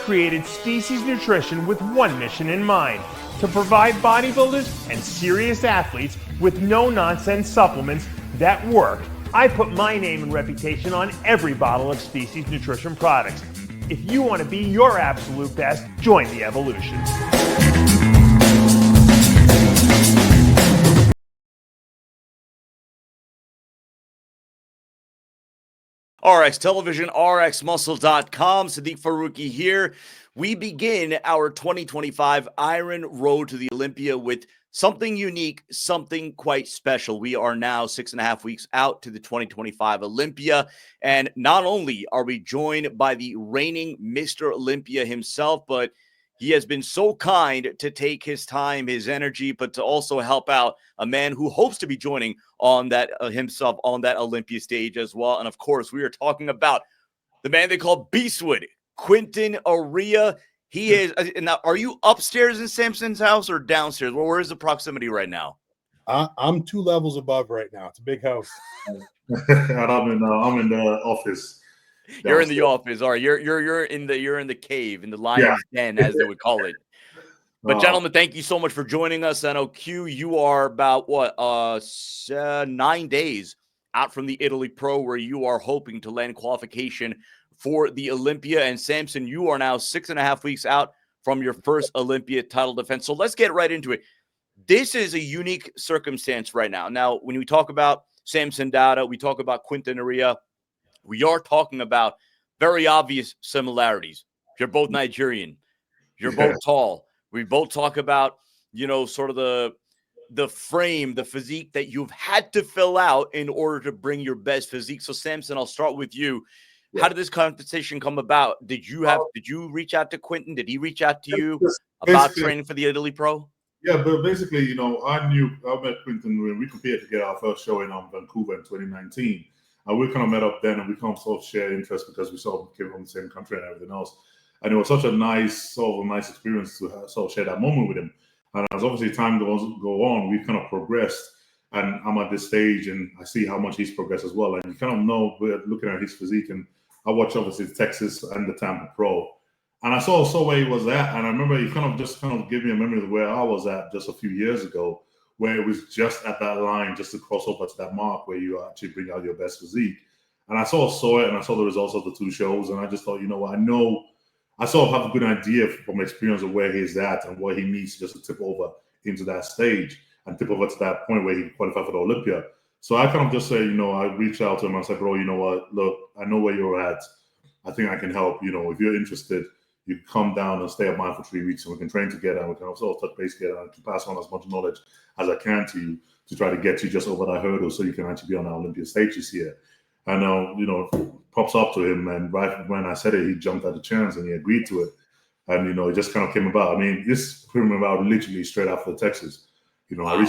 created Species Nutrition with one mission in mind: to provide bodybuilders and serious athletes with no-nonsense supplements that work. I put my name and reputation on every bottle of Species Nutrition products. If you want to be your absolute best, join the evolution. RX Television, RXMuscle.com. Siddique Farooqi here. We begin our 2025 Iron Road to the Olympia with something unique, something quite special. We are now 6.5 weeks out to the 2025 Olympia. And not only are we joined by the reigning Mr. Olympia himself, but he has been so kind to take his time, his energy, but to also help out a man who hopes to be joining on that himself on that Olympia stage as well. And of course, we are talking about the man they call Beastwood, Quinton Eriya. He is. Now, are you upstairs in Samson's house or downstairs? Well, where is the proximity right now? I'm 2 levels above right now. It's a big house. And I'm in the office. Downstairs. You're in the office. All right. You're in the cave, in the lion's den, as they would call it. But gentlemen, thank you so much for joining us. I know Q, you are about 9 days out from the Italy Pro, where you are hoping to land qualification for the Olympia. And Samson, you are now 6.5 weeks out from your first Olympia title defense. So let's get right into it. This is a unique circumstance right now. Now, when we talk about Samson Dauda, we talk about Quinton Eriya, we are talking about very obvious similarities. You're both Nigerian. You're both tall. We both talk about, sort of the frame, the physique that you've had to fill out in order to bring your best physique. So, Samson, I'll start with you. How did this competition come about? Did you reach out to Quinton? Did he reach out to you about training for the Italy Pro? Yeah, but basically, I met Quinton when we competed to get our first show in Vancouver in 2019. And we kind of met up then, and we kind of sort of shared interest because we sort of came from the same country and everything else. And it was such a nice experience to sort of share that moment with him. And as obviously time go on, we've kind of progressed. And I'm at this stage, and I see how much he's progressed as well. And you kind of know, we're looking at his physique, and I watched obviously Texas and the Tampa Pro. And I saw where he was at. And I remember he kind of gave me a memory of where I was at just a few years ago, where it was just at that line, just to cross over to that mark where you actually bring out your best physique. And I saw it, and I saw the results of the 2 shows, and I just thought, I sort of have a good idea from experience of where he's at and what he needs just to tip over into that stage and tip over to that point where he can qualify for the Olympia. So I kind of just say, I reached out to him and said, bro, you know what, look, I know where you're at. I think I can help. If you're interested, you can come down and stay at mine for 3 weeks, and we can train together, and we can also touch base together, and I can pass on as much knowledge as I can to you to try to get you just over that hurdle so you can actually be on our Olympia stage this year. And, props up to him. And right when I said it, he jumped at the chance and he agreed to it. And, it just kind of came about. I mean, this came about literally straight after Texas. I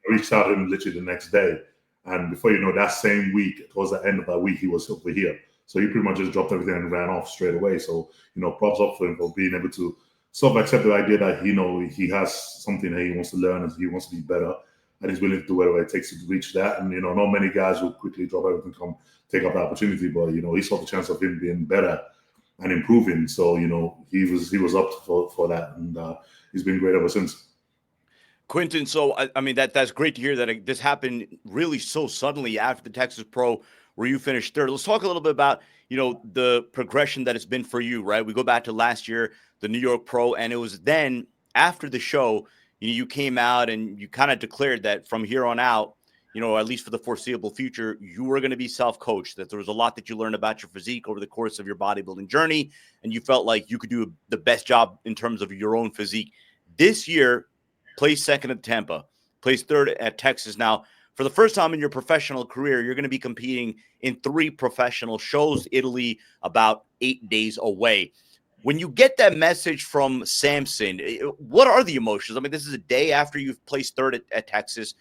reached out to him literally the next day. And before you know, that same week, towards the end of that week, he was over here. So he pretty much just dropped everything and ran off straight away. So, props up for him for being able to sort of accept the idea that, he has something that he wants to learn and he wants to be better. And he's willing to do whatever it takes to reach that. And, not many guys will quickly drop everything, come take up the opportunity. But, he saw the chance of him being better and improving. So, he was up for that. And he's been great ever since. Quinton, so, I mean, that's great to hear that this happened really so suddenly after the Texas Pro where you finished third. Let's talk a little bit about, the progression that it's been for you, right? We go back to last year, the New York Pro, and it was then after the show, you came out and you kind of declared that from here on out, at least for the foreseeable future, you were going to be self-coached, that there was a lot that you learned about your physique over the course of your bodybuilding journey, and you felt like you could do the best job in terms of your own physique. This year, placed second at Tampa, placed third at Texas. Now, for the first time in your professional career, you're going to be competing in 3 professional shows, Italy about 8 days away. When you get that message from Samson, what are the emotions? I mean, this is a day after you've placed third at Texas,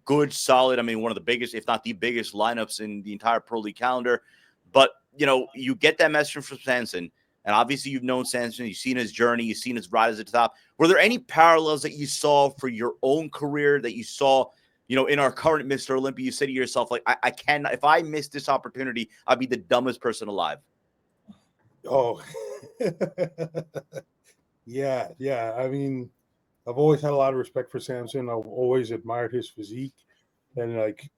good, solid. I mean, one of the biggest, if not the biggest lineups in the entire Pro League calendar. But, you get that message from Samson, and obviously you've known Samson, you've seen his journey, you've seen his rise at the top. Were there any parallels that you saw for your own career that you saw, in our current Mr. Olympia? You said to yourself, like, I cannot, if I miss this opportunity, I'd be the dumbest person alive. Oh, yeah. I mean, I've always had a lot of respect for Samson. I've always admired his physique, and like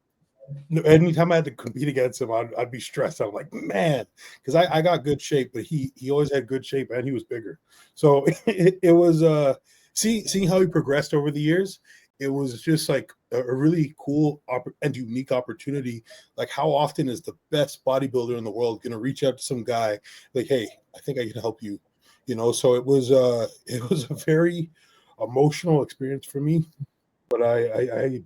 anytime I had to compete against him, I'd be stressed. I'm like, man, because I got good shape, but he always had good shape and he was bigger. So it was seeing how he progressed over the years. It was just like a really cool and unique opportunity. Like, how often is the best bodybuilder in the world going to reach out to some guy like, hey, I think I can help you, you know? So it was a very emotional experience for me, but I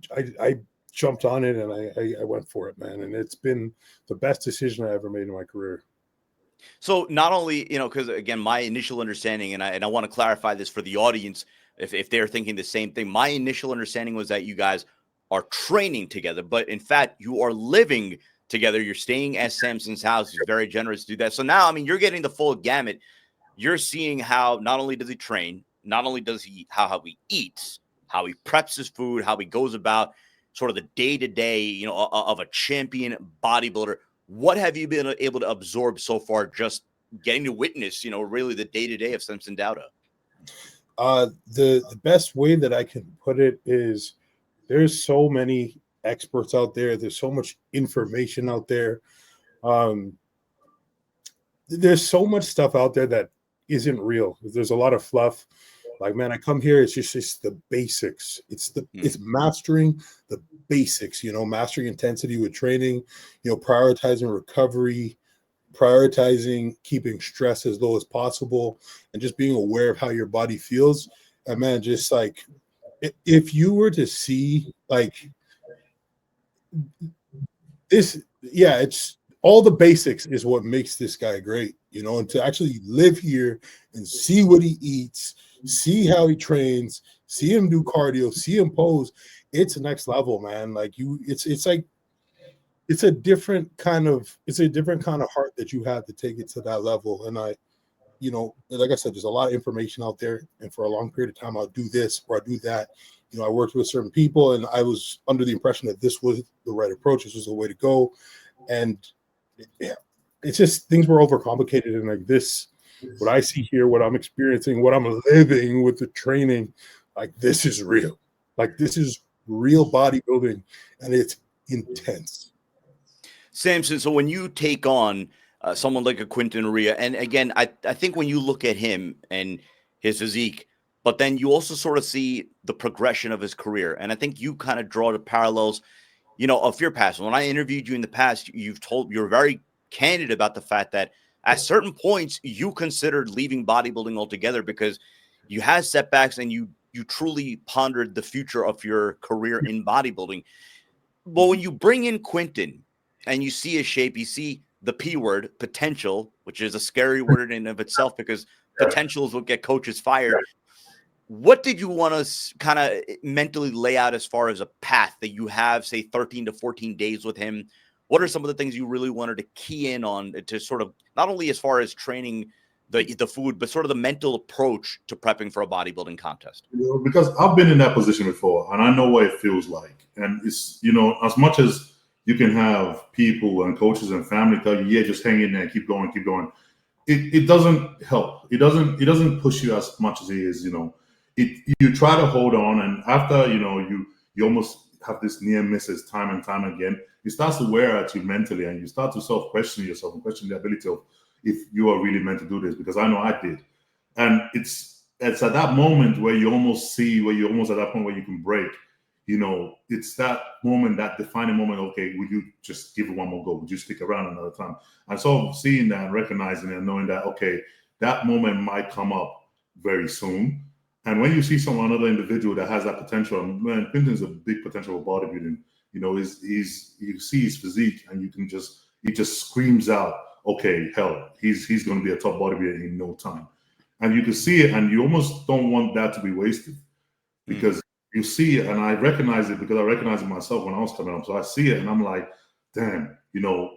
jumped on it and I went for it, man. And it's been the best decision I ever made in my career. So not only, because again, my initial understanding, and I want to clarify this for the audience, if they're thinking the same thing, my initial understanding was that you guys are training together, but in fact, you are living together. You're staying at Samson's house. He's very generous to do that. So now, I mean, you're getting the full gamut. You're seeing how not only does he train, not only does he how he eats, how he preps his food, how he goes about sort of the day-to-day, of a champion bodybuilder. What have you been able to absorb so far, just getting to witness, really the day-to-day of Samson Dauda? The best way that I can put it is there's so many experts out there. There's so much information out there. There's so much stuff out there that isn't real. There's a lot of fluff. Like, man, I come here, it's just the basics. It's mastering the basics, mastering intensity with training, prioritizing recovery, prioritizing keeping stress as low as possible, and just being aware of how your body feels. And man, just like if you were to see like this, yeah, it's all the basics is what makes this guy great, and to actually live here and see what he eats, see how he trains, see him do cardio, see him pose, it's next level, man. Like it's like it's a different kind of heart that you have to take it to that level. And like I said, there's a lot of information out there, and for a long period of time I'll do this or I'll do that. I worked with certain people and I was under the impression that this was the right approach, this was the way to go. And yeah, it's just things were overcomplicated, and like this, what I see here, what I'm experiencing, what I'm living with the training, like this is real. Like this is real bodybuilding, and it's intense. Samson, so when you take on someone like a Quinton Eriya, and again, I think when you look at him and his physique, but then you also sort of see the progression of his career, and I think you kind of draw the parallels, of your past. When I interviewed you in the past, you're very candid about the fact that at certain points you considered leaving bodybuilding altogether because you had setbacks and you truly pondered the future of your career in bodybuilding. But when you bring in Quinton and you see his shape, you see the P word, potential, which is a scary word in and of itself because potential is what get coaches fired. What did you want to kind of mentally lay out as far as a path that you have, say, 13 to 14 days with him? What are some of the things you really wanted to key in on to sort of not only as far as training the food, but sort of the mental approach to prepping for a bodybuilding contest? Because I've been in that position before and I know what it feels like. And it's, as much as you can have people and coaches and family tell you, yeah, just hang in there, keep going. It doesn't help. It doesn't push you as much as it is, you try to hold on, and after you almost have this near misses time and time again, it starts to wear at you mentally, and you start to self-question yourself and question the ability of if you are really meant to do this, because I know I did. And it's at that moment where you almost at that point where you can break. It's that moment, that defining moment. Okay, would you just give it one more go? Would you stick around another time? And so seeing that, recognizing and knowing that, okay, that moment might come up very soon. And when you see another individual that has that potential, and man, Quinton's a big potential of bodybuilding. You see his physique, and he just screams out, okay, hell, he's going to be a top bodybuilder in no time. And you can see it, and you almost don't want that to be wasted because you see it, and I recognize it because I recognize it myself when I was coming up. So I see it, and I'm like, damn,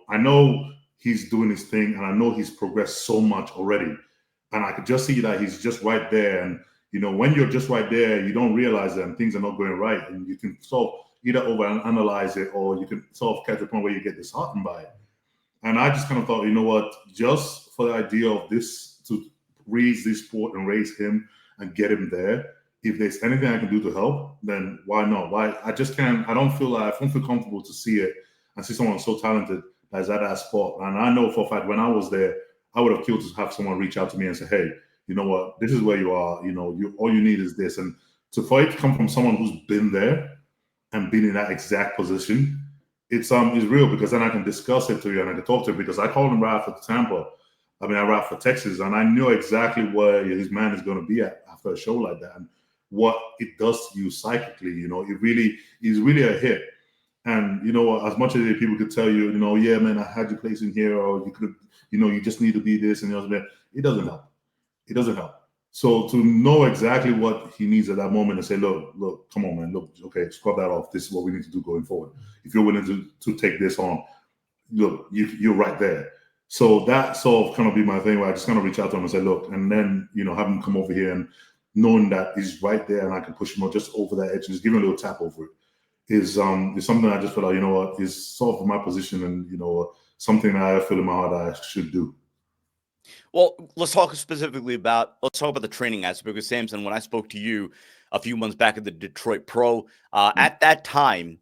I know he's doing his thing, and I know he's progressed so much already, and I could just see that he's just right there. And when you're just right there, you don't realize that things are not going right, and you can sort of either overanalyze it, or you can sort of catch a point where you get disheartened by it. And I just kind of thought, you know what, just for the idea of this, to raise this sport and raise him and get him there, if there's anything I can do to help, then why not? Why? I just can't, I don't feel comfortable to see it and see someone so talented that is at that spot. And I know for a fact when I was there, I would have killed to have someone reach out to me and say, hey, you know what, this is where you are, you know, all you need is this. And for it to come from someone who's been there and been in that exact position, it's real, because then I can discuss it to you and I can talk to him, because I called him right after Tampa. I right for Texas, and I knew exactly where his man is going to be at after a show like that, and what it does to you psychically. You know, he's really a hit. And you know, as much as people could tell you, you know, yeah, man, I had you place in here, or you could, you know, you just need to be this and that. It doesn't help. It doesn't help. So to know exactly what he needs at that moment and say, look, come on, man, look, okay, scrub that off. This is what we need to do going forward. If you're willing to take this on, look, you're right there. So that sort of kind of be my thing, where I just kind of reach out to him and say, look, and then, you know, have him come over here, and knowing that he's right there and I can push him just over that edge and just give him a little tap over it is something I just feel like, you know what, is sort of my position, and, you know, something that I feel in my heart I should do. Well, let's talk about the training aspect. Because Samson, when I spoke to you a few months back at the Detroit Pro, at that time,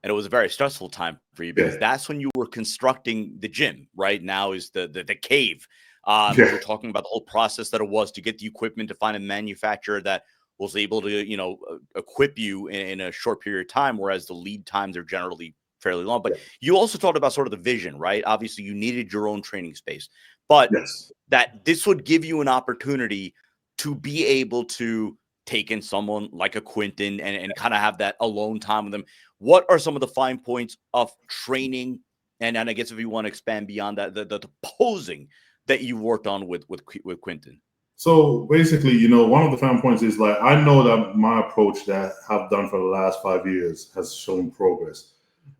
and it was a very stressful time for you, because that's when you were constructing the gym. Right now is the cave. You were talking about the whole process that it was to get the equipment, to find a manufacturer that was able to, you know, equip you in a short period of time, whereas the lead times are generally fairly long. But you also talked about sort of the vision, right? Obviously, you needed your own training space, but that this would give you an opportunity to be able to take in someone like a Quinton and kind of have that alone time with them. What are some of the fine points of training? And I guess if you want to expand beyond that, the posing that you worked on with Quinton. So basically, you know, one of the fine points is, like, I know that my approach that I've done for the last 5 years has shown progress.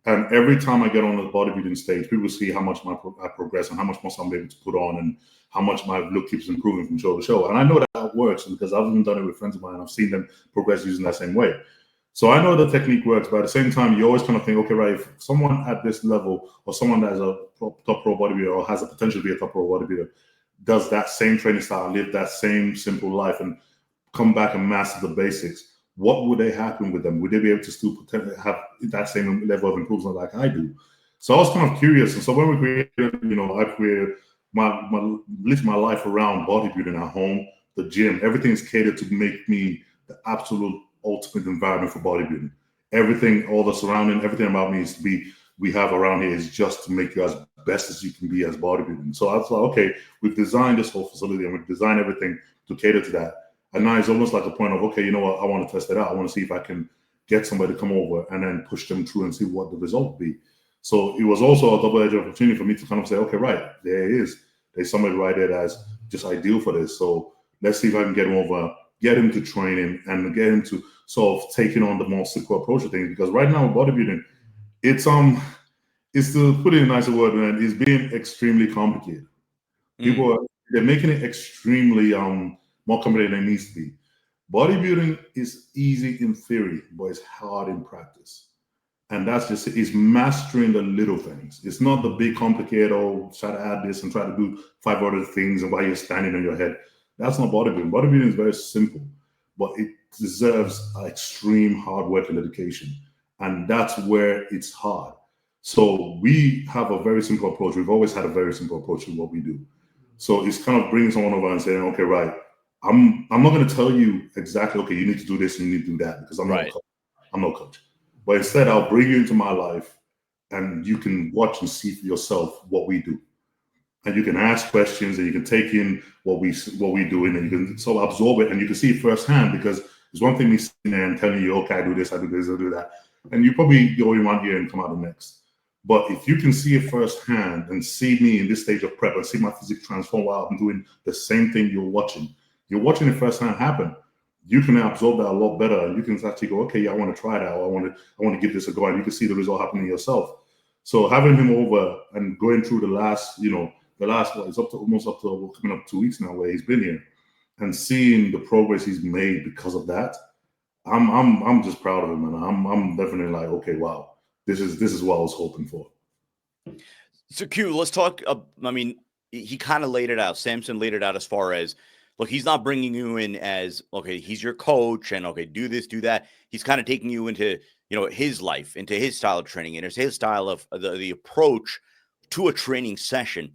And every time I get on the bodybuilding stage, people see how much I progress and how much muscle I'm able to put on and how much my look keeps improving from show to show. And I know that works because I've even done it with friends of mine. I've seen them progress using that same way. So I know the technique works, but at the same time, you always kind of think, okay, right, if someone at this level, or someone that is a top pro bodybuilder or has the potential to be a top pro bodybuilder, does that same training style, live that same simple life, and come back and master the basics, what would they happen with them? Would they be able to still have that same level of improvement like I do? So I was kind of curious. And so when we created, you know, I created my life around bodybuilding at home, the gym, everything is catered to make me the absolute ultimate environment for bodybuilding. Everything, all the surrounding, everything about me is to be, we have around here is just to make you as best as you can be as bodybuilding. So I thought, okay, we've designed this whole facility and we've designed everything to cater to that. And now it's almost like a point of, okay, you know what, I want to test it out. I want to see if I can get somebody to come over and then push them through and see what the result would be. So it was also a double-edged opportunity for me to kind of say, okay, right, there it is. There's somebody right there that's just ideal for this. So let's see if I can get him over, get him to training, and get him to sort of taking on the more simple approach to things. Because right now with bodybuilding, it's to put it in a nicer word, man, it's being extremely complicated. People they're making it extremely more complicated than it needs to be. Bodybuilding is easy in theory, but it's hard in practice. And that's just it. It's mastering the little things. It's not the big complicated, try to add this and try to do 5 other things and while you're standing on your head. That's not bodybuilding. Bodybuilding is very simple, but it deserves extreme hard work and dedication. And that's where it's hard. So we have a very simple approach. We've always had a very simple approach to what we do. So it's kind of bringing someone over and saying, okay, right, I'm not going to tell you exactly, okay, you need to do this and you need to do that, because I'm no coach. But instead, I'll bring you into my life and you can watch and see for yourself what we do. And you can ask questions and you can take in what we do, and you can sort of absorb it and you can see it firsthand, because there's one thing me sitting there and telling you, okay, I do this, I do this, I do that. And you probably go in one year and come out the next. But if you can see it firsthand and see me in this stage of prep and see my physique transform while I'm doing the same thing you're watching it firsthand happen, you can absorb that a lot better. And you can actually go, okay, yeah, I want to try that, or I want to give this a go, and you can see the result happening yourself. So having him over and going through the last it's almost up to coming up 2 weeks now where he's been here, and seeing the progress he's made because of that, I'm just proud of him, and I'm definitely like, okay, wow. This is what I was hoping for. So Q, let's talk. I mean, he kind of laid it out. Samson laid it out as far as, look, he's not bringing you in as, okay, he's your coach and okay, do this, do that. He's kind of taking you into, his life, into his style of training, and his style of the approach to a training session.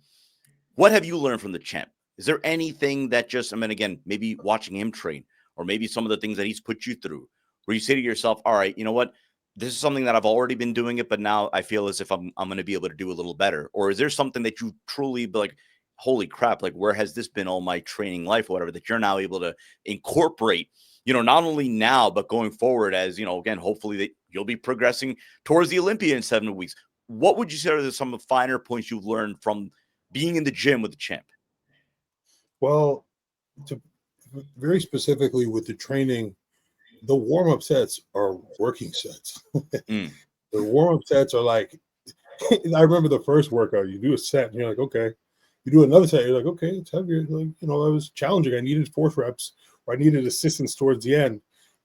What have you learned from the champ? Is there anything that just, I mean, again, maybe watching him train, or maybe some of the things that he's put you through, where you say to yourself, all right, you know what? This is something that I've already been doing it, but now I feel as if I'm going to be able to do a little better. Or is there something that you truly be like, holy crap, like where has this been all my training life or whatever, that you're now able to incorporate, not only now, but going forward as, again, hopefully that you'll be progressing towards the Olympia in 7 weeks. What would you say are some of the finer points you've learned from being in the gym with the champ? Well, very specifically with the training, the warm-up sets are working sets. The warm-up sets are like, I remember the first workout, you do a set and you're like, okay. You do another set, you're like, okay, it's heavier. Like, that was challenging. I needed force reps, or I needed assistance towards the end.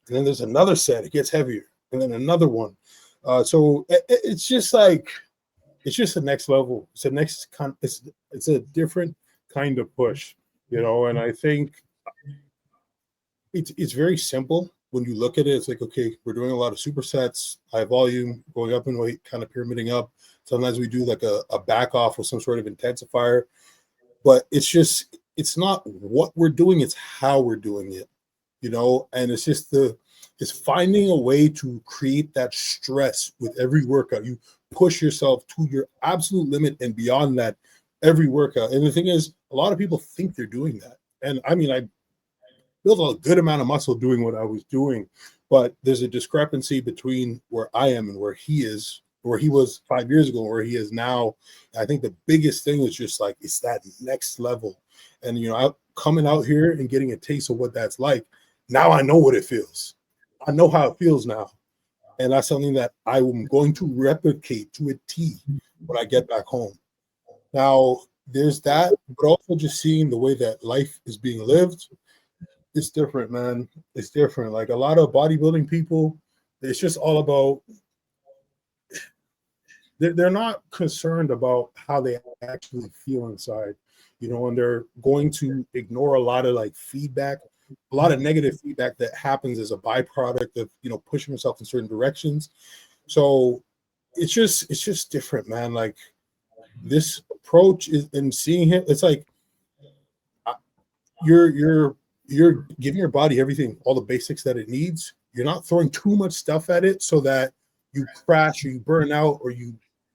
And then there's another set, it gets heavier. And then another one. So it's just like, it's just the next level. It's it's a different kind of push, and I think it's very simple. When you look at it, it's like, okay, we're doing a lot of supersets, high volume, going up in weight, kind of pyramiding up. Sometimes we do like a back off with some sort of intensifier, but it's not what we're doing, it's how we're doing it, and it's just it's finding a way to create that stress with every workout. You push yourself to your absolute limit and beyond that every workout. And the thing is, a lot of people think they're doing that. And I mean, I built a good amount of muscle doing what I was doing, but there's a discrepancy between where I am and where he is, where he was 5 years ago, where he is now. I think the biggest thing was just like, it's that next level. And, coming out here and getting a taste of what that's like, now I know what it feels. I know how it feels now. And that's something that I'm going to replicate to a T when I get back home. Now, there's that, but also just seeing the way that life is being lived. It's different, man. It's different. Like a lot of bodybuilding people, it's just all about, they're not concerned about how they actually feel inside, and they're going to ignore a lot of like feedback, a lot of negative feedback that happens as a byproduct of, pushing yourself in certain directions. So it's just different, man. Like this approach is, and seeing him, it's like you're giving your body everything, all the basics that it needs. You're not throwing too much stuff at it so that you crash or you burn out or you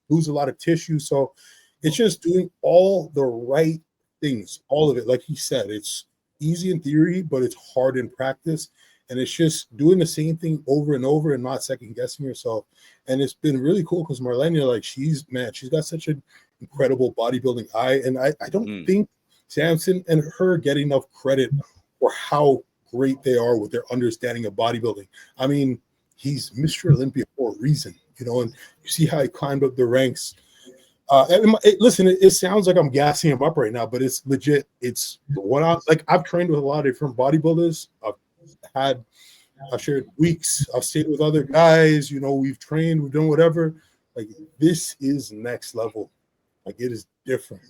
lose a lot of tissue. So it's just doing all the right things, all of it. Like he said, it's easy in theory, but it's hard in practice. And it's just doing the same thing over and over and not second guessing yourself. And it's been really cool because Marlena, like she's got such an incredible bodybuilding eye. And I don't think Samson and her get enough credit for how great they are with their understanding of bodybuilding. I mean, he's Mr. Olympia for a reason, and you see how he climbed up the ranks. Listen, it sounds like I'm gassing him up right now, but it's legit. It's what I've trained with a lot of different bodybuilders. I've shared weeks. I've stayed with other guys. We've trained, we've done whatever. Like this is next level. Like it is different.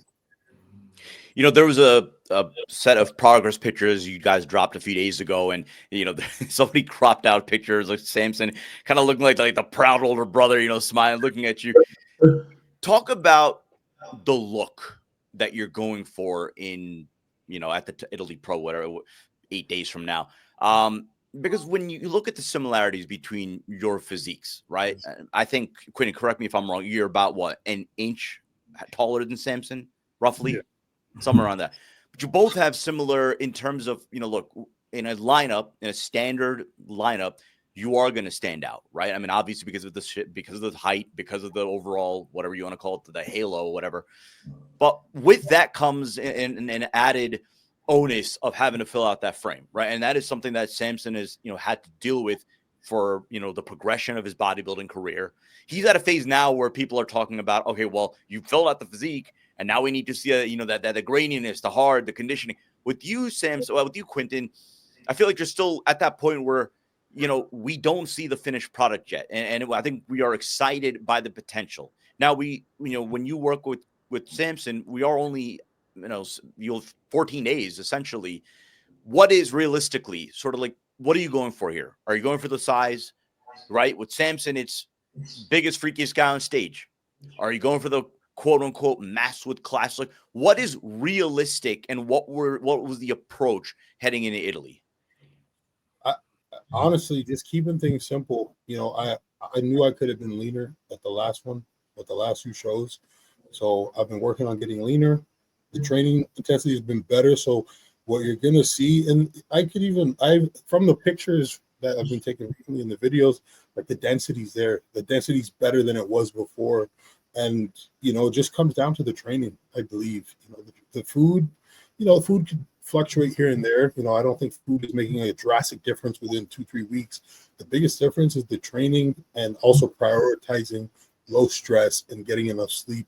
There was a set of progress pictures you guys dropped a few days ago, and somebody cropped out pictures like Samson, kind of looking like the proud older brother, smiling, looking at you. Talk about the look that you're going for in, at the Italy Pro, whatever, 8 days from now. Because when you look at the similarities between your physiques, right? I think, Quinton, correct me if I'm wrong, you're about what, an inch taller than Samson, roughly? Yeah. Somewhere around that. But you both have similar in terms of, look, in a lineup, in a standard lineup, you are going to stand out, right? I mean, obviously because of the height, because of the overall, whatever you want to call it, the halo, whatever. But with that comes an added onus of having to fill out that frame, right? And that is something that Samson has, had to deal with for, the progression of his bodybuilding career. He's at a phase now where people are talking about, okay, well, you filled out the physique, and now we need to see, that the graininess, the hard, the conditioning. With you, with you, Quinton, I feel like you're still at that point where, we don't see the finished product yet. And I think we are excited by the potential. Now when you work with with Samson, we are only, 14 days essentially. What is realistically sort of like, what are you going for here? Are you going for the size, right? With Samson, it's biggest, freakiest guy on stage. Are you going for the quote unquote mass with class? Like, what is realistic, and what was the approach heading into Italy? Honestly, just keeping things simple. I knew I could have been leaner at the last one, at the last few shows. So I've been working on getting leaner. The training intensity has been better. So what you're gonna see, and from the pictures that I've been taking recently in the videos, like the density's there. The density's better than it was before. And it just comes down to the training, I believe. The food, food could fluctuate here and there. I don't think food is making a drastic difference within 2-3 weeks. The biggest difference is the training and also prioritizing low stress and getting enough sleep.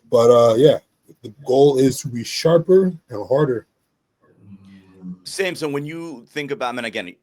But yeah, the goal is to be sharper and harder. Samson, when you think about, I mean, again,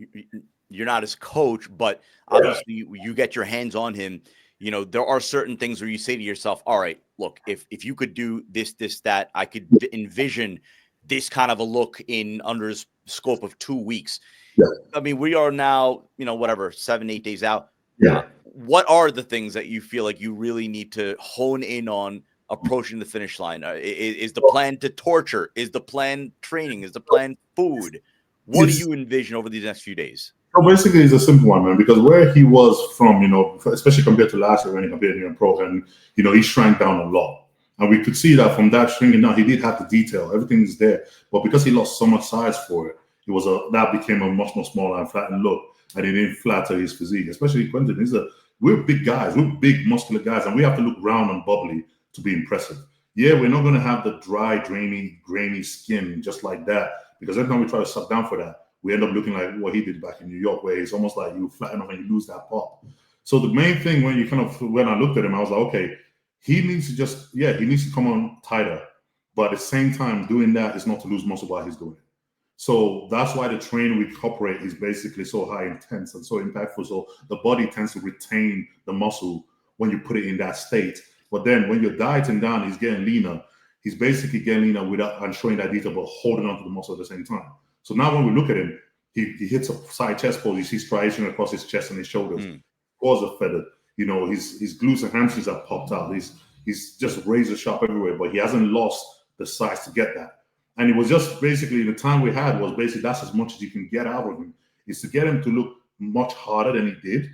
you're not his coach, but obviously you get your hands on him. There are certain things where you say to yourself, all right, look, if you could do this, that, I could envision this kind of a look in under his scope of 2 weeks. Yeah. I mean, we are now, 7-8 days out. Yeah. What are the things that you feel like you really need to hone in on approaching the finish line? Is the plan to torture? Is the plan training? Is the plan food? What do you envision over these next few days? So basically, it's a simple one, man, because where he was from, especially compared to last year when he compared to pro, and he shrank down a lot. And we could see that from that shrinking down, he did have the detail, everything is there. But because he lost so much size for it, that became a much more smaller and flattened look, and it didn't flatter his physique. Especially Quinton, we're big guys, we're big muscular guys, and we have to look round and bubbly to be impressive. Yeah, we're not going to have the dry, grainy skin just like that, because every time we try to suck down for that, we end up looking like what he did back in New York, where it's almost like you flatten up and you lose that pop. So the main thing when I looked at him, I was like, okay, he needs to come on tighter. But at the same time, doing that is not to lose muscle while he's doing it. So that's why the training we incorporate is basically so high intense and so impactful. So the body tends to retain the muscle when you put it in that state. But then when you're dieting down, he's getting leaner. He's basically getting leaner without and showing that detail, but holding on to the muscle at the same time. So now when we look at him, he hits a side chest pose. You see striation across his chest and his shoulders. Paws are feathered. His glutes and hamstrings are popped out. He's just razor sharp everywhere, but he hasn't lost the size to get that. And it was just basically the time we had was basically that's as much as you can get out of him, is to get him to look much harder than he did,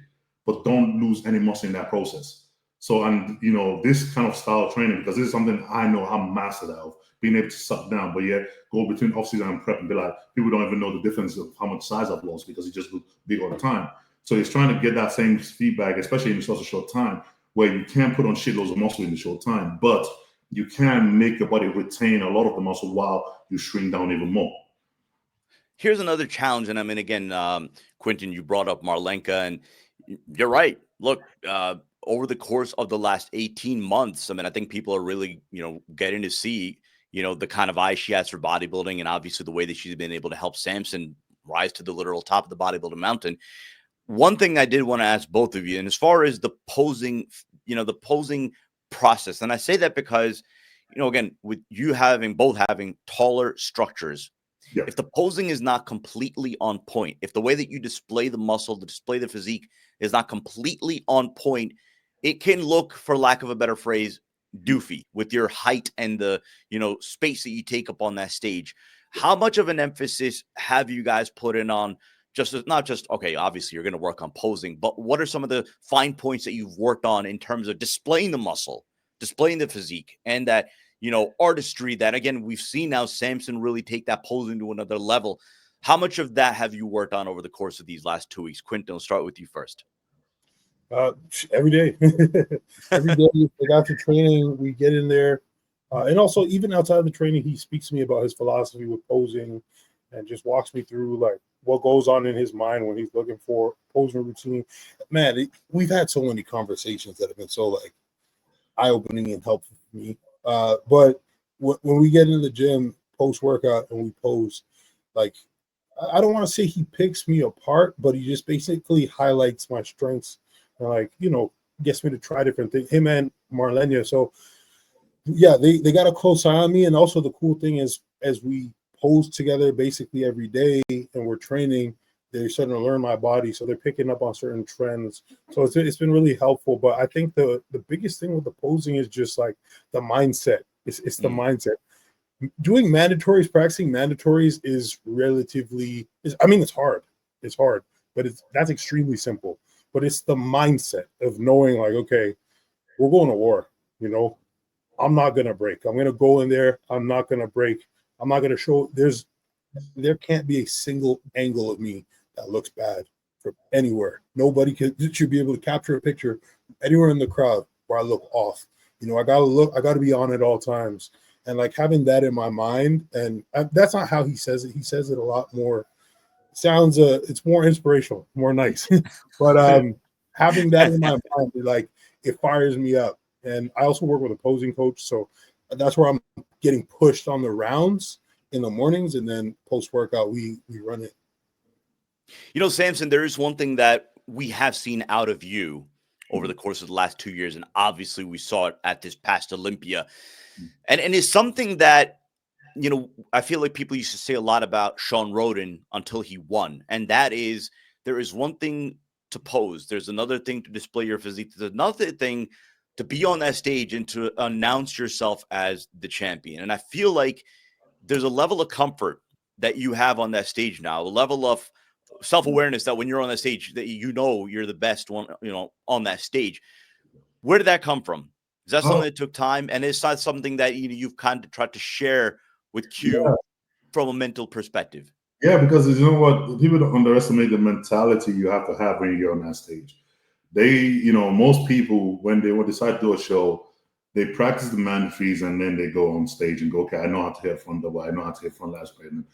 but don't lose any muscle in that process. So, and this kind of style of training, because this is something I know I'm mastered of, being able to suck down, but yet go between off-season and prep and be like, people don't even know the difference of how much size I've lost because he just looks big all the time. So he's trying to get that same feedback, especially in such a short time, where you can't put on shitloads of muscle in a short time, but you can make your body retain a lot of the muscle while you shrink down even more. Here's another challenge, and I mean, again, Quinton, you brought up Marlenka, and you're right. Look, over the course of the last 18 months, I mean, I think people are really, getting to see, the kind of eye she has for bodybuilding, and obviously the way that she's been able to help Samson rise to the literal top of the bodybuilding mountain. One thing I did want to ask both of you, and as far as the posing, the posing process, and I say that because, again, with you both having taller structures, if the posing is not completely on point, if the way that you display the muscle, to display the physique is not completely on point, it can look, for lack of a better phrase, doofy with your height and the, space that you take up on that stage. How much of an emphasis have you guys put in on not just, okay, obviously you're going to work on posing, but what are some of the fine points that you've worked on in terms of displaying the muscle, displaying the physique, and that, artistry that, again, we've seen now Samson really take that posing to another level. How much of that have you worked on over the course of these last 2 weeks? Quinton, I'll start with you first. Every day. Every day, like after training, we get in there. And also, even outside of the training, he speaks to me about his philosophy with posing and just walks me through like what goes on in his mind when he's looking for posing routine. Man, we've had so many conversations that have been so like eye-opening and helpful for me. But when we get in the gym post-workout and we pose, like, I don't want to say he picks me apart, but he just basically highlights my strengths and, like, gets me to try different things. Him and Marlena. So yeah, they got a close eye on me. And also the cool thing is, as we pose together basically every day and we're training, they're starting to learn my body, so they're picking up on certain trends. So it's been really helpful. But I think the biggest thing with the posing is just like the mindset. It's the mindset. Doing mandatories, practicing mandatories is relatively, I mean, it's hard. It's hard, but that's extremely simple. But it's the mindset of knowing, like, okay, we're going to war. You know, I'm not gonna break. I'm gonna go in there. I'm not gonna break. I'm not gonna show. There can't be a single angle of me that looks bad from anywhere. Nobody should be able to capture a picture anywhere in the crowd where I look off. You know, I gotta be on at all times. And like having that in my mind, and that's not how he says it. He says it a lot more. Sounds it's more inspirational, more nice. But having that in my mind, like, it fires me up. And I also work with a posing coach, so that's where I'm getting pushed on the rounds in the mornings, and then post workout we run it. You know, Samson, there is one thing that we have seen out of you over the course of the last 2 years, and obviously we saw it at this past Olympia. And it's something that, you know, I feel like people used to say a lot about Sean Roden until he won. And that is, there is one thing to pose. There's another thing to display your physique. There's another thing to be on that stage and to announce yourself as the champion. And I feel like there's a level of comfort that you have on that stage now, a level of self-awareness that when you're on that stage, that you know you're the best one, you know, on that stage. Where did that come from? Is that something that took time? And is that something that you've kind of tried to share with Q from a mental perspective? Yeah, because you know what? People don't underestimate the mentality you have to have when you get on that stage. Most people, when they decide to do a show, they practice the mandatories and then they go on stage and go, okay, I know how to hit front double, I know how to hit front latch plate. And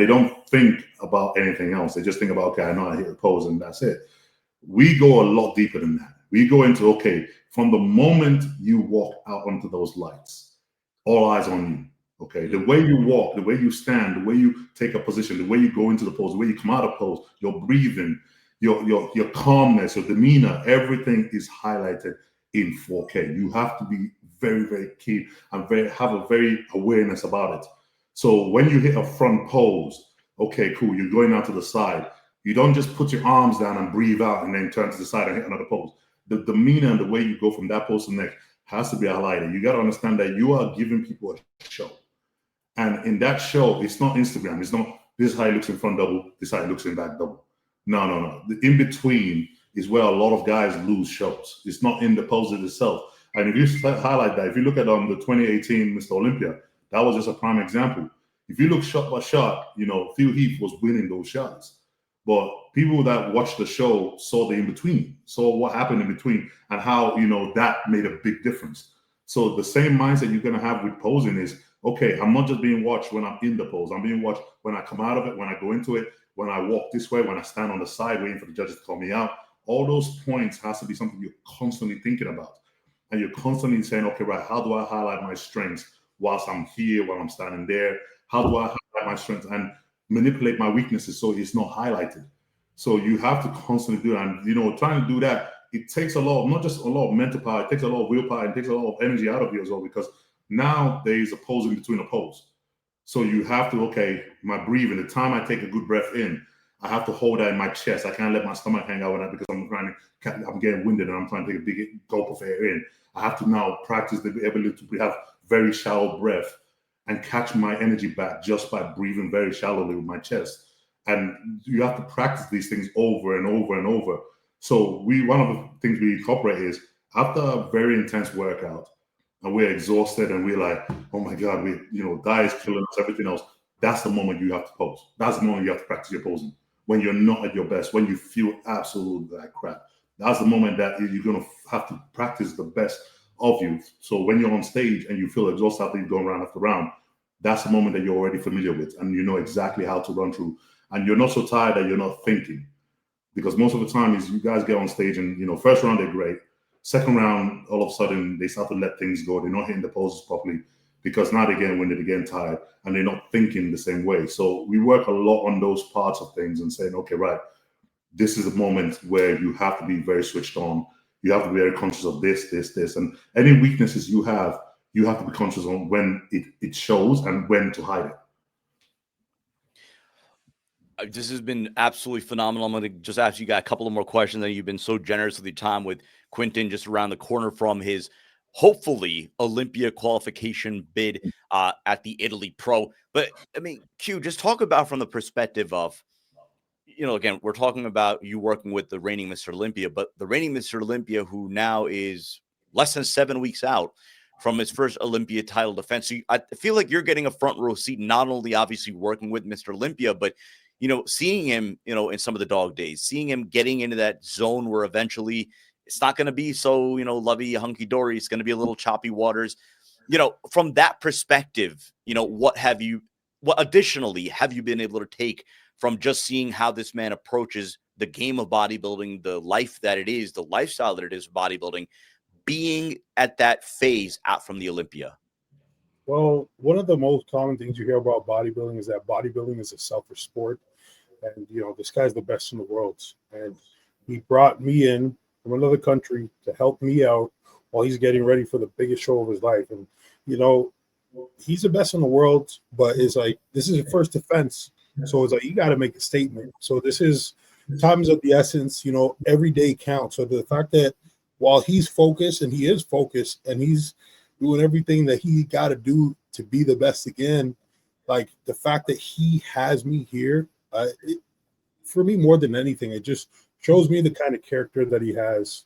they don't think about anything else. They just think about, okay, I know how to hit a pose, and that's it. We go a lot deeper than that. We go into, okay, from the moment you walk out onto those lights, all eyes on you. Okay, the way you walk, the way you stand, the way you take a position, the way you go into the pose, the way you come out of pose, your breathing, your calmness, your demeanor, everything is highlighted in 4K. You have to be very, very keen and have a very awareness about it. So when you hit a front pose, okay, cool, you're going out to the side. You don't just put your arms down and breathe out and then turn to the side and hit another pose. The demeanor and the way you go from that pose to the next has to be highlighted. You got to understand that you are giving people a show. And in that show, it's not Instagram. It's not, this is how it looks in front double, this is how it looks in back double. No. The in between is where a lot of guys lose shows. It's not in the pose itself. And if you highlight that, if you look at the 2018 Mr. Olympia, that was just a prime example. If you look shot by shot, Phil Heath was winning those shots. But people that watched the show saw the in between, saw what happened in between, and how that made a big difference. So the same mindset you're gonna have with posing is, okay, I'm not just being watched when I'm in the pose. I'm being watched when I come out of it, when I go into it, when I walk this way, when I stand on the side waiting for the judges to call me out. All those points has to be something you're constantly thinking about. And you're constantly saying, okay, right, how do I highlight my strengths whilst I'm here, while I'm standing there? How do I highlight my strengths and manipulate my weaknesses so it's not highlighted? So you have to constantly do that. And, trying to do that, it takes a lot, not just a lot of mental power, it takes a lot of willpower, it takes a lot of energy out of you as well, because now there is a pose in between a pose. So you have to, okay, my breathing, the time I take a good breath in, I have to hold that in my chest. I can't let my stomach hang out with that because I'm getting winded and I'm trying to take a big gulp of air in. I have to now practice the ability to have very shallow breath and catch my energy back just by breathing very shallowly with my chest. And you have to practice these things over and over and over. So one of the things we incorporate is, after a very intense workout, and we're exhausted and we're like, oh my God, diet is killing us, everything else. That's the moment you have to pose. That's the moment you have to practice your posing. When you're not at your best, when you feel absolutely like crap, that's the moment that you're going to have to practice the best of you. So when you're on stage and you feel exhausted after you've gone round after round, that's the moment that you're already familiar with and you know exactly how to run through. And you're not so tired that you're not thinking. Because most of the time is you guys get on stage and, first round, they're great. Second round, all of a sudden, they start to let things go. They're not hitting the poses properly because now they're getting winded, they're getting tired, and they're not thinking the same way. So we work a lot on those parts of things and saying, okay, right, this is a moment where you have to be very switched on. You have to be very conscious of this. And any weaknesses you have, you have to be conscious on when it shows and when to hide it. This has been absolutely phenomenal. I'm going to just ask you guys a couple of more questions. And you've been so generous with your time with Quinton just around the corner from his hopefully Olympia qualification bid at the Italy Pro. But I mean, Q, just talk about from the perspective of, again, we're talking about you working with the reigning Mr. Olympia, but the reigning Mr. Olympia who now is less than 7 weeks out from his first Olympia title defense. So I feel like you're getting a front row seat, not only obviously working with Mr. Olympia, but seeing him, in some of the dog days, seeing him getting into that zone where eventually it's not going to be so, lovey hunky dory. It's going to be a little choppy waters. From that perspective, what additionally have you been able to take from just seeing how this man approaches the game of bodybuilding, the life that it is, the lifestyle that it is bodybuilding, being at that phase out from the Olympia? Well, one of the most common things you hear about bodybuilding is that bodybuilding is a selfish sport. And, this guy's the best in the world. And he brought me in from another country to help me out while he's getting ready for the biggest show of his life. And, he's the best in the world, but it's like, this is your first defense. So it's like, you got to make a statement. So this is times of the essence, every day counts. So the fact that while he's focused, and he is focused, and he's doing everything that he got to do to be the best again, like the fact that he has me here, for me, more than anything, it just shows me the kind of character that he has.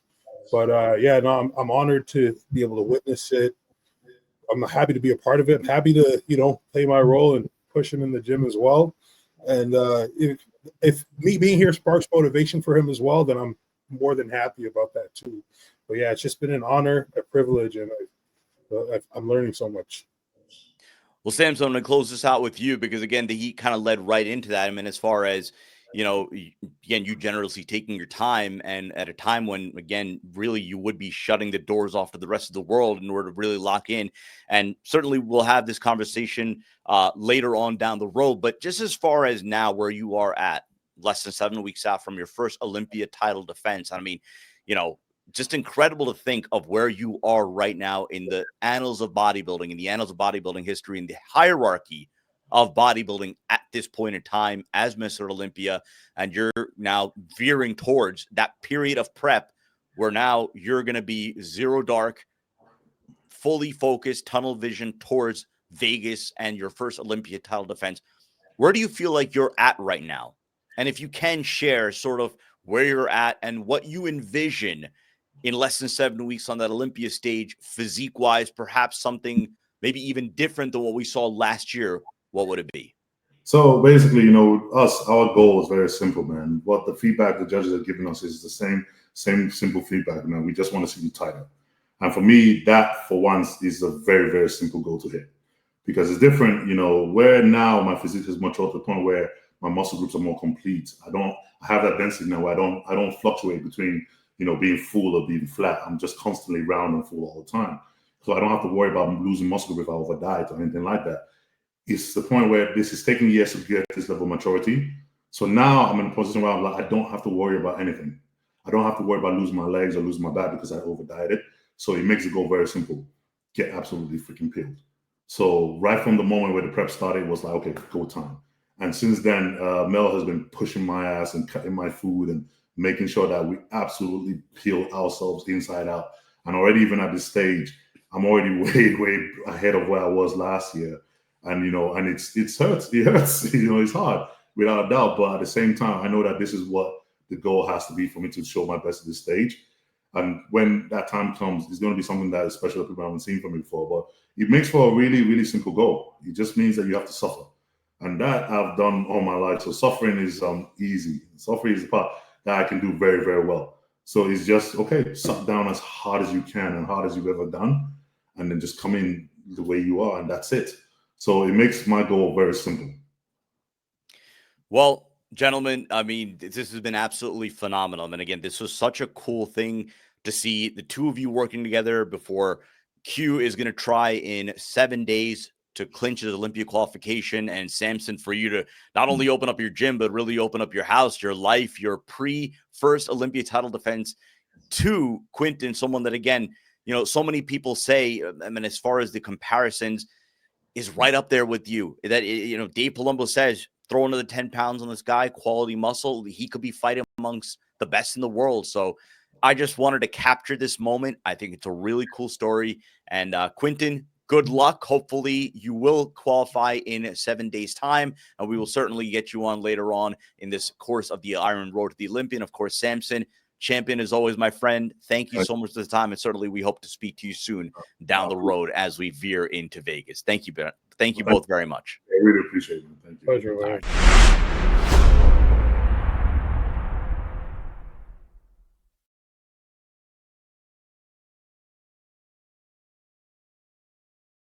But I'm honored to be able to witness it. I'm happy to be a part of it. I'm happy to, play my role and push him in the gym as well. And if me being here sparks motivation for him as well, then I'm more than happy about that too. But yeah, it's just been an honor, a privilege, and I'm learning so much. Well, Samson, I'm going to close this out with you because, again, the Heat kind of led right into that. I mean, as far as, again, you generously taking your time, and at a time when, again, really you would be shutting the doors off to the rest of the world in order to really lock in. And certainly we'll have this conversation later on down the road. But just as far as now where you are at, less than 7 weeks out from your first Olympia title defense, I mean, just incredible to think of where you are right now in the annals of bodybuilding, in the annals of bodybuilding history, in the hierarchy of bodybuilding at this point in time as Mr. Olympia. And you're now veering towards that period of prep where now you're going to be zero dark, fully focused, tunnel vision towards Vegas and your first Olympia title defense. Where do you feel like you're at right now? And if you can share sort of where you're at and what you envision in less than 7 weeks on that Olympia stage, physique-wise, perhaps something maybe even different than what we saw last year, what would it be? So basically, our goal is very simple, man. What the feedback the judges are giving us is the same simple feedback, man. We just want to see you tighter. And for me, that for once is a very, very simple goal to hit. Because it's different, where now my physique is much to the point where my muscle groups are more complete. I have that density now where I don't fluctuate between being full or being flat. I'm just constantly round and full all the time. So I don't have to worry about losing muscle group if I over diet or anything like that. It's the point where this is taking years to get this level of maturity. So now I'm in a position where I'm like, I don't have to worry about anything. I don't have to worry about losing my legs or losing my back because I over dieted. So it makes it go very simple. Get absolutely freaking peeled. So right from the moment where the prep started, it was like, okay, go time. And since then, Mel has been pushing my ass and cutting my food and making sure that we absolutely peel ourselves inside out. And already even at this stage, I'm already way ahead of where I was last year. And, and it hurts. It hurts. It's hard without a doubt. But at the same time, I know that this is what the goal has to be for me to show my best at this stage. And when that time comes, it's going to be something that is special that people haven't seen from me before. But it makes for a really, really simple goal. It just means that you have to suffer. And that I've done all my life. So suffering is easy. Suffering is the part that I can do very, very well. So it's just, okay, suck down as hard as you can and hard as you've ever done. And then just come in the way you are. And that's it. So it makes my goal very simple. Well, gentlemen, I mean, this has been absolutely phenomenal. And again, this was such a cool thing to see the two of you working together before Q is going to try in 7 days to clinch his Olympia qualification, and Samson, for you to not only open up your gym, but really open up your house, your life, your pre-first Olympia title defense to Quinton, someone that, again, you know, so many people say, I mean, as far as the comparisons, is right up there with you. That, you know, Dave Palumbo says, throw another 10 pounds on this guy, quality muscle. He could be fighting amongst the best in the world. So I just wanted to capture this moment. I think it's a really cool story. And Quinton, good luck. Hopefully you will qualify in 7 days' time. And we will certainly get you on later on in this course of the Iron Road to the Olympia. And of course, Samson, champion is always my friend. Thank you so much for the time. And certainly we hope to speak to you soon down the road as we veer into Vegas. Thank you, Ben. Thank you both very much. I really appreciate it. Thank you. Pleasure.